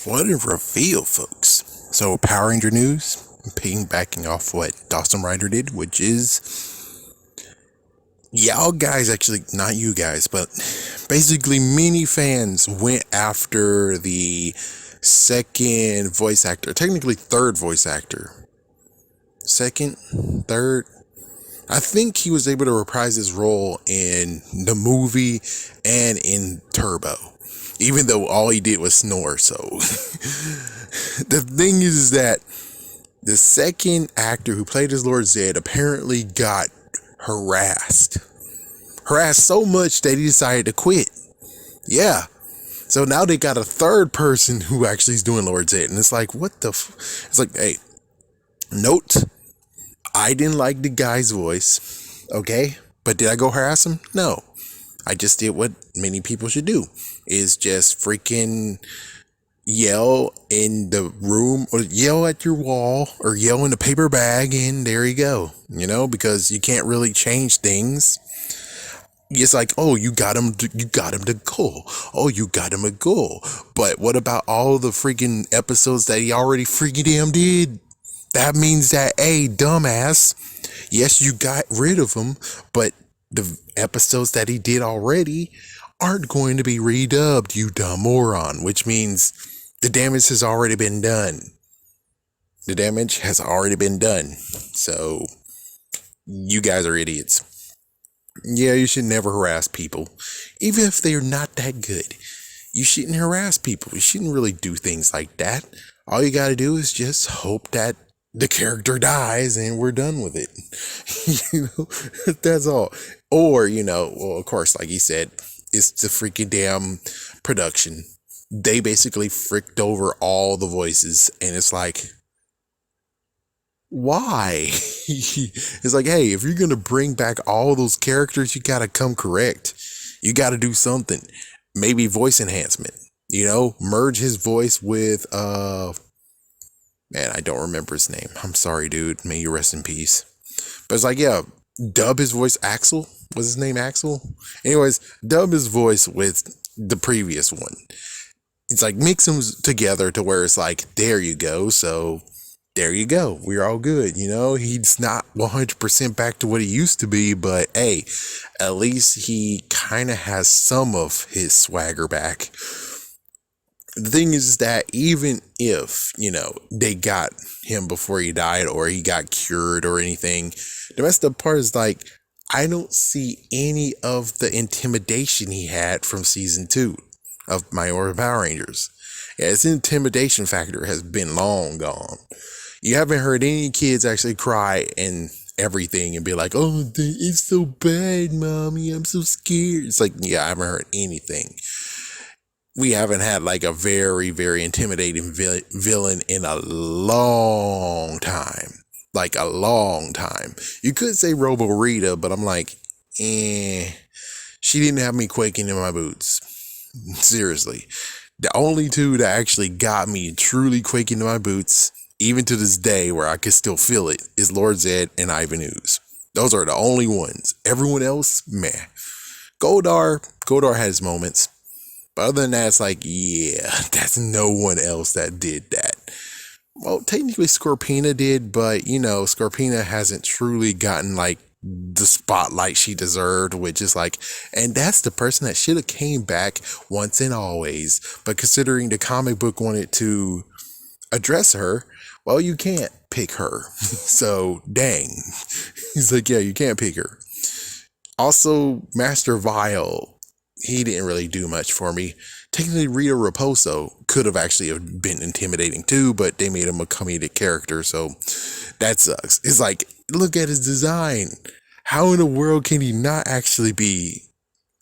What a reveal, folks. So, Power Ranger news, piggybacking off what Dawson Rider did, which is y'all guys, actually, not you guys, but basically many fans went after the second voice actor, technically third voice actor. Second, third. I think he was able to reprise his role in the movie and in Turbo, even though all he did was snore. So the thing is that the second actor who played as Lord Zedd apparently got harassed so much that he decided to quit. Yeah. So now they got a third person who actually is doing Lord Zedd, and it's like, what the it's like, hey, note, I didn't like the guy's voice, okay? But did I go harass him? No. I just did what many people should do, is just freaking yell in the room or yell at your wall or yell in the paper bag, and there you go. Because you can't really change things. It's like, oh, you got him to go. Oh, you got him a goal. But what about all the freaking episodes that he already freaking damn did? That means that, hey, dumbass, yes, you got rid of him, but the episodes that he did already aren't going to be redubbed, you dumb moron, which means the damage has already been done. The damage has already been done. So, you guys are idiots. Yeah, you should never harass people, even if they're not that good. You shouldn't harass people. You shouldn't really do things like that. All you gotta do is just hope that the character dies and we're done with it. That's all. Or, well, of course, like he said, it's the freaking damn production. They basically fricked over all the voices, and it's like, why? It's like, hey, if you're gonna bring back all those characters, you gotta come correct. You gotta do something. Maybe voice enhancement. Merge his voice with man, I don't remember his name. I'm sorry, dude. May you rest in peace. But it's like, yeah, dub his voice Axel. Was his name Axel? Anyways, dub his voice with the previous one. It's like, mix them together to where it's like, there you go. So there you go. We're all good. He's not 100% back to what he used to be, but hey, at least he kind of has some of his swagger back. The thing is that even if, they got him before he died or he got cured or anything, the rest of the part is like, I don't see any of the intimidation he had from season 2 of My Morphin Power Rangers. Yeah, his intimidation factor has been long gone. You haven't heard any kids actually cry and everything and be like, oh, it's so bad, mommy, I'm so scared. It's like, yeah, I haven't heard anything. We haven't had like a very, very intimidating villain in a long time. Like a long time. You could say Robo Rita, but I'm like, she didn't have me quaking in my boots. Seriously. The only two that actually got me truly quaking in my boots, even to this day where I could still feel it, is Lord Zedd and Ivan Ooze. Those are the only ones. Everyone else, meh. Goldar had his moments. But other than that, it's like, yeah, that's no one else that did that. Well, technically Scorpina did, but, Scorpina hasn't truly gotten, like, the spotlight she deserved, which is like, and that's the person that should have came back once and always. But considering the comic book wanted to address her, well, you can't pick her. So, dang. He's like, yeah, you can't pick her. Also, Master Vile, he didn't really do much for me. Technically, Rita Raposo could have actually been intimidating too, but they made him a comedic character, so that sucks. It's like, look at his design. How in the world can he not actually be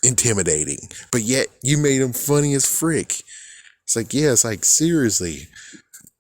intimidating? But yet, you made him funny as frick. It's like, yeah, it's like, seriously.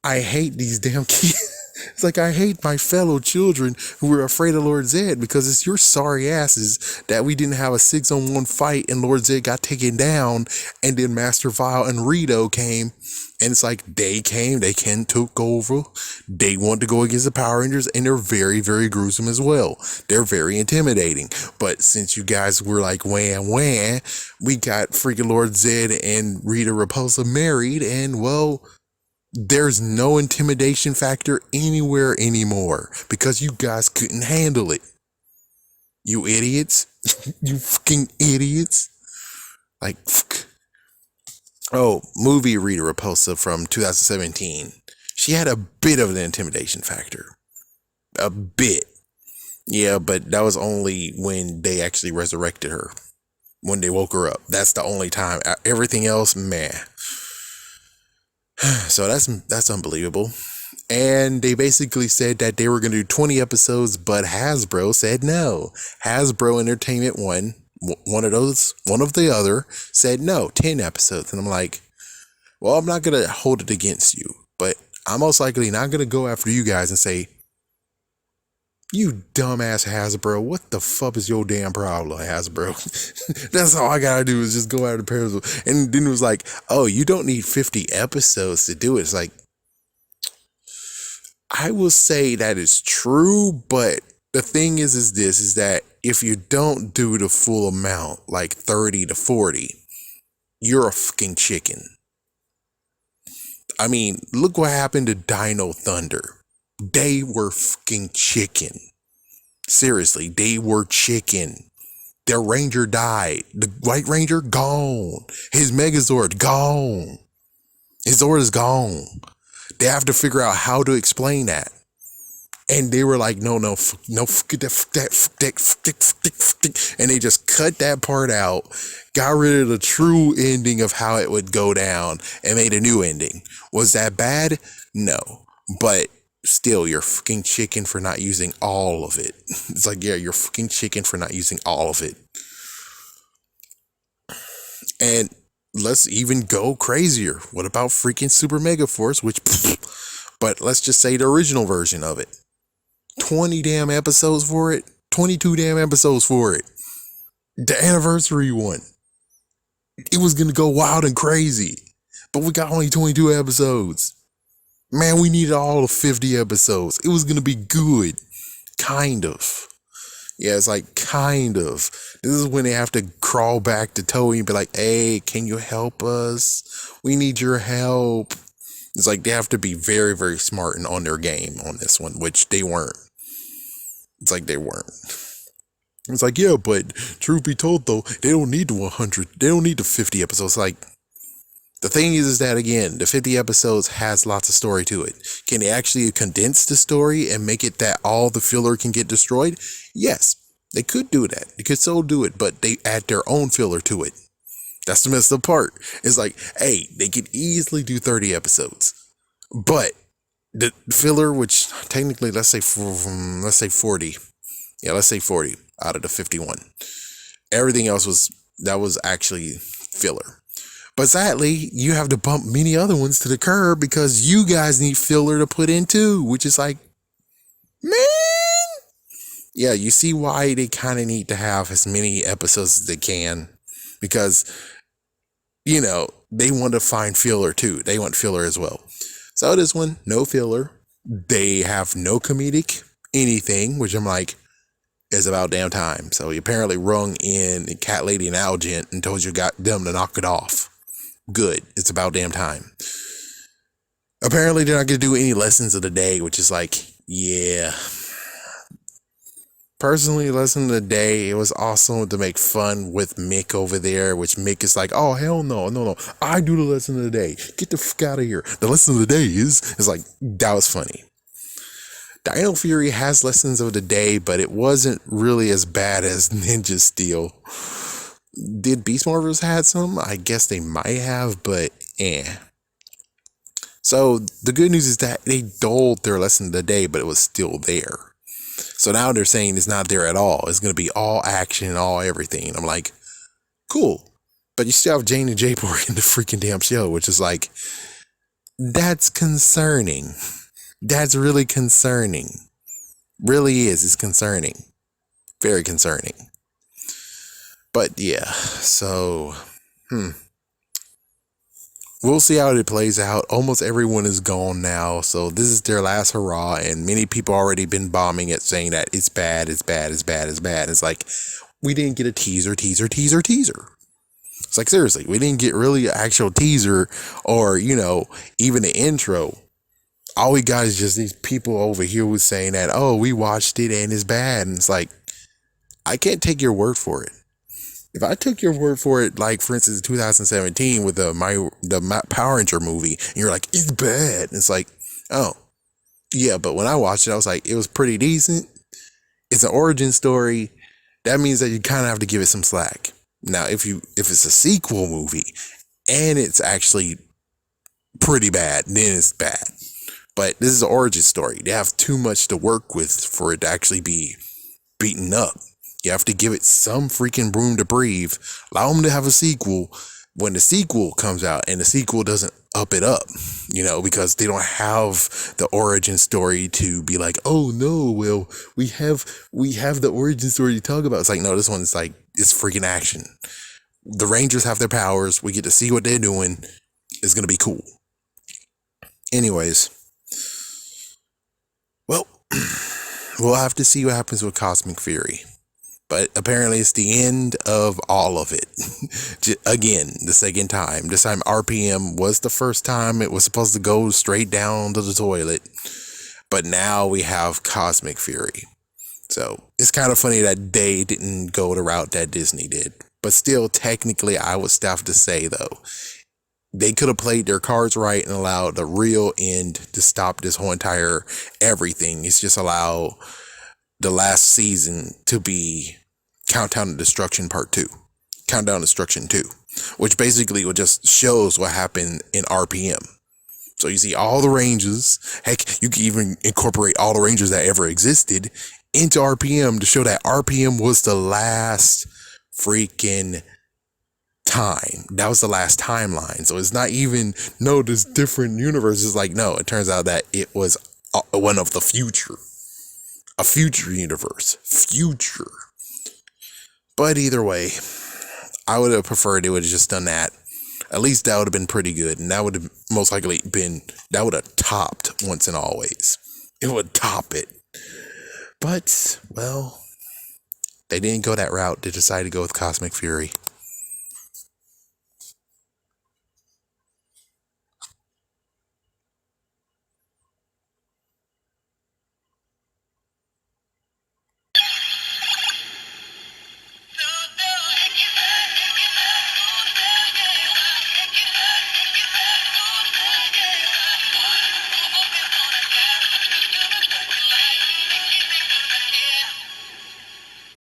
I hate these damn kids. It's like, I hate my fellow children who were afraid of Lord Zedd because it's your sorry asses that we didn't have a 6-on-1 fight and Lord Zedd got taken down, and then Master Vile and Rito came, and it's like, they took over, they want to go against the Power Rangers, and they're very, very gruesome as well. They're very intimidating. But since you guys were like, wham, we got freaking Lord Zedd and Rita Repulsa married, and well, There's no intimidation factor anywhere anymore because you guys couldn't handle it. You idiots. You fucking idiots. Like, oh, movie Rita Repulsa from 2017. She had a bit of an intimidation factor. A bit. Yeah, but that was only when they actually resurrected her. When they woke her up. That's the only time. Everything else, meh. So that's unbelievable. And they basically said that they were going to do 20 episodes, but Hasbro said no. Hasbro Entertainment one of the other said no, 10 episodes. And I'm like, well, I'm not going to hold it against you, but I'm most likely not going to go after you guys and say, you dumbass Hasbro, what the fuck is your damn problem, Hasbro? That's all I gotta do is just go after Periscope. And then it was like, oh, you don't need 50 episodes to do it. It's like, I will say that is true, but the thing is that if you don't do the full amount, like 30 to 40, you're a fucking chicken. I mean, look what happened to Dino Thunder. They were fucking chicken. Seriously, they were chicken. Their ranger died. The White Ranger, gone. His Megazord, gone. His Zord is gone. They have to figure out how to explain that. And they were like, no, fuck that. And they just cut that part out, got rid of the true ending of how it would go down, and made a new ending. Was that bad? No. But still, you're fucking chicken for not using all of it. It's like, yeah, you're fucking chicken for not using all of it. And let's even go crazier. What about freaking Super Mega Force? But let's just say the original version of it. 20 damn episodes for it. 22 damn episodes for it. The anniversary one. It was gonna go wild and crazy. But we got only 22 episodes. Man, we needed all of 50 episodes. It was going to be good. Kind of. Yeah, it's like, kind of. This is when they have to crawl back to Toei and be like, hey, can you help us? We need your help. It's like they have to be very, very smart and on their game on this one, which they weren't. It's like they weren't. It's like, yeah, but truth be told, though, they don't need the 100. They don't need the 50 episodes. Like, the thing is that, again, the 50 episodes has lots of story to it. Can they actually condense the story and make it that all the filler can get destroyed? Yes, they could do that. They could so do it, but they add their own filler to it. That's the messed up part. It's like, hey, they could easily do 30 episodes. But the filler, which technically, let's say 40. Yeah, let's say 40 out of the 51. Everything else was actually filler. But sadly, you have to bump many other ones to the curb because you guys need filler to put in too, which is like, man. Yeah, you see why they kind of need to have as many episodes as they can because, you know, they want to find filler too. They want filler as well. So this one, no filler. They have no comedic anything, which I'm like, is about damn time. So he apparently rung in Cat Lady and Algent and told you got them to knock it off. Good. It's about damn time. Apparently they're not going to do any lessons of the day, which is like, yeah. Personally, lesson of the day, it was awesome to make fun with Mick over there, which Mick is like, oh, hell no. I do the lesson of the day. Get the fuck out of here. The lesson of the day is like, that was funny. Dino Fury has lessons of the day, but it wasn't really as bad as Ninja Steel. Did Beast Morphers had some? I guess they might have, but So the good news is that they dulled their lesson of the day, but it was still there. So now they're saying it's not there at all. It's going to be all action, all everything. And I'm like, cool. But you still have Jane and J-Pork in the freaking damn show, which is like, that's concerning. That's really concerning. Really is. It's concerning. Very concerning. But yeah, so, we'll see how it plays out. Almost everyone is gone now, so this is their last hurrah, and many people already been bombing it, saying that it's bad. It's like, we didn't get a teaser. It's like, seriously, we didn't get really an actual teaser or, even the intro. All we got is just these people over here who's saying that, oh, we watched it and it's bad. And it's like, I can't take your word for it. If I took your word for it, like for instance, 2017 with the Power Ranger movie, and you're like, it's bad. And it's like, oh, yeah, but when I watched it, I was like, it was pretty decent. It's an origin story. That means that you kind of have to give it some slack. Now, if it's a sequel movie and it's actually pretty bad, then it's bad. But this is an origin story. They have too much to work with for it to actually be beaten up. You have to give it some freaking room to breathe. Allow them to have a sequel when the sequel comes out, and the sequel doesn't up it up, because they don't have the origin story to be like, oh no, well, we have the origin story to talk about. It's like, no, this one's like, it's freaking action. The Rangers have their powers. We get to see what they're doing. It's going to be cool. Anyways, well, we'll have to see what happens with Cosmic Fury. But apparently it's the end of all of it. Again, the second time. This time RPM was the first time. It was supposed to go straight down to the toilet. But now we have Cosmic Fury. So it's kind of funny that they didn't go the route that Disney did. But still, technically, I would still have to say, though, they could have played their cards right and allowed the real end to stop this whole entire everything. It's just allow the last season to be Countdown to Destruction Part 2. Countdown to Destruction 2. Which basically just shows what happened in RPM. So you see all the Rangers. Heck, you can even incorporate all the Rangers that ever existed into RPM to show that RPM was the last freaking time. That was the last timeline. So it's not even, no, there's different universes. Like, no, it turns out that it was one of the future. A future universe. Future. But either way, I would have preferred it would have just done that. At least that would have been pretty good. And that would have most likely been, that would have topped Once and Always. It would top it. But, well, they didn't go that route. They decided to go with Cosmic Fury.